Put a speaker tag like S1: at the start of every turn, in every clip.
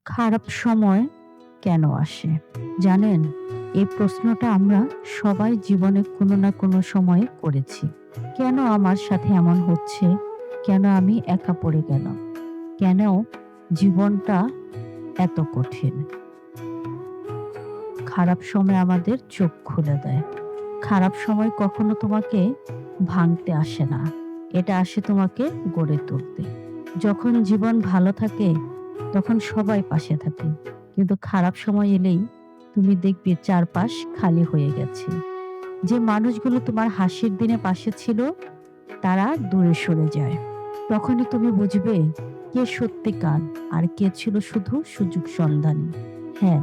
S1: খারাপ সময় কেন আসে? জানেন, এই প্রশ্নটা আমরা সবাই জীবনে কোনো না কোনো সময়ে করেছি। কেন আমার সাথে এমন হচ্ছে? কেন আমি একা পড়ে গেলাম? কেন জীবনটা এত কঠিন? খারাপ সময় আমাদের চোখ খুলে দেয়। খারাপ সময় কখনো তোমাকে ভাঙতে আসে না। এটা আসে তোমাকে গড়ে তুলতে। যখন জীবন ভালো থাকে তখন সবাই পাশে থাকে। কিন্তু খারাপ সময় এলেই তুমি দেখবে চারপাশ খালি হয়ে গেছে। যে মানুষগুলো তোমার হাসির দিনে পাশে ছিল তারা দূরে সরে যায়। তখনই তুমি বুঝবে কে সত্যিকার আর কে ছিল শুধু সুযোগ সন্ধানী। হ্যাঁ,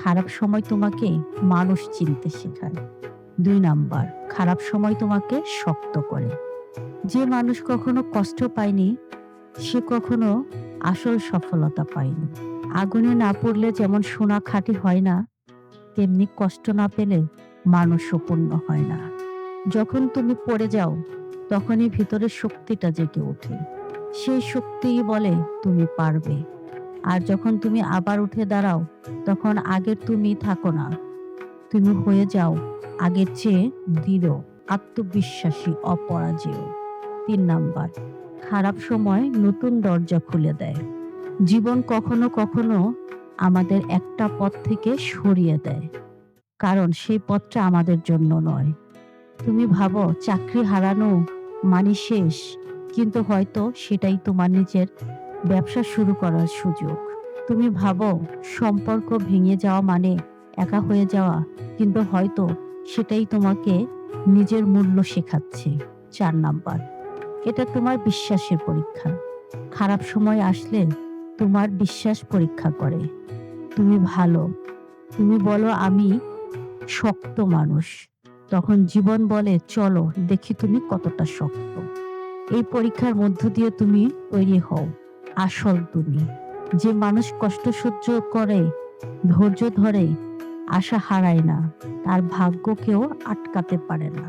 S1: খারাপ সময় তোমাকে মানুষ চিনতে শেখায়। ২ নাম্বার, খারাপ সময় তোমাকে শক্ত করে। যে মানুষ কখনো কষ্ট পায়নি সে কখনো আসল সফলতা পায়নি। আগুনে না পড়লে যেমন সোনা খাঁটি হয় না, তেমনি কষ্ট না পেলে মানুষও পূর্ণ হয় না। যখন তুমি পড়ে যাও তখনই ভিতরের শক্তিটা জেগে ওঠে। সেই শক্তিই বলে তুমি পারবে। আর যখন তুমি আবার উঠে দাঁড়াও তখন আগের তুমি থাকো না, তুমি হয়ে যাও আগের চেয়ে দৃঢ়, আত্মবিশ্বাসী, অপরাজেয়। ৩ নাম্বার, খারাপ সময় নতুন দরজা খুলে দেয়। জীবন কখনো কখনো আমাদের একটা পথ থেকে সরিয়ে দেয়, কারণ সেই পথটা আমাদের জন্য নয়। তুমি ভাবো চাকরি হারানো মানে শেষ, কিন্তু হয়তো সেটাই তোমার নিজের ব্যবসা শুরু করার সুযোগ। তুমি ভাবো সম্পর্ক ভেঙে যাওয়া মানে একা হয়ে যাওয়া, কিন্তু হয়তো সেটাই তোমাকে নিজের মূল্য শেখাচ্ছে। ৪ নাম্বার, এটা তোমার বিশ্বাসের পরীক্ষা। খারাপ সময় আসলে তোমার বিশ্বাস পরীক্ষা করে। তুমি ভালো, তুমি বলো আমি শক্ত মানুষ, তখন জীবন বলে চলো দেখি তুমি কতটা শক্ত। এই পরীক্ষার মধ্য দিয়ে তুমি তৈরি হও আসল তুমি। যে মানুষ কষ্ট সহ্য করে, ধৈর্য ধরে, আশা হারায় না, তার ভাগ্য কেউ আটকাতে পারে না।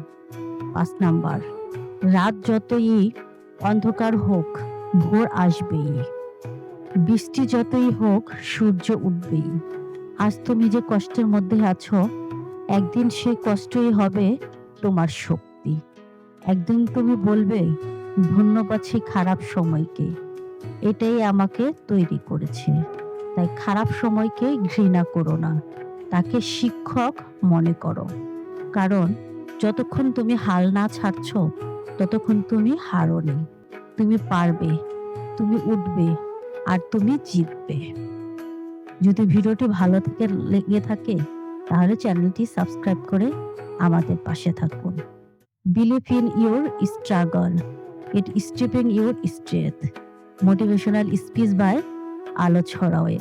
S1: ৫ নাম্বার, রাত যতই অন্ধকার হোক ভোর আসবেই। বৃষ্টি যতই হোক সূর্য উঠবেই। আজ তুমি যে কষ্টের মধ্যে আছো, একদিন সেই কষ্টই হবে তোমার শক্তি। একদিন তুমি বলবে ধন্যবাদ সেই খারাপ সময়কে, এটাই আমাকে তৈরি করেছে। তাই খারাপ সময়কে ঘৃণা করো না, তাকে শিক্ষক মনে করো। কারণ যতক্ষণ তুমি হাল না ছাড়ছো ততক্ষণ তুমি হারোনি। তুমি পারবে, তুমি উঠবে, আর তুমি জিতবে। যদি ভিডিওটি ভালো থেকে লেগে থাকে তাহলে চ্যানেলটি সাবস্ক্রাইব করে আমাদের পাশে থাকুন। Believe in your struggle. It stepping your strength. Motivational speech by Alo Chhorawe.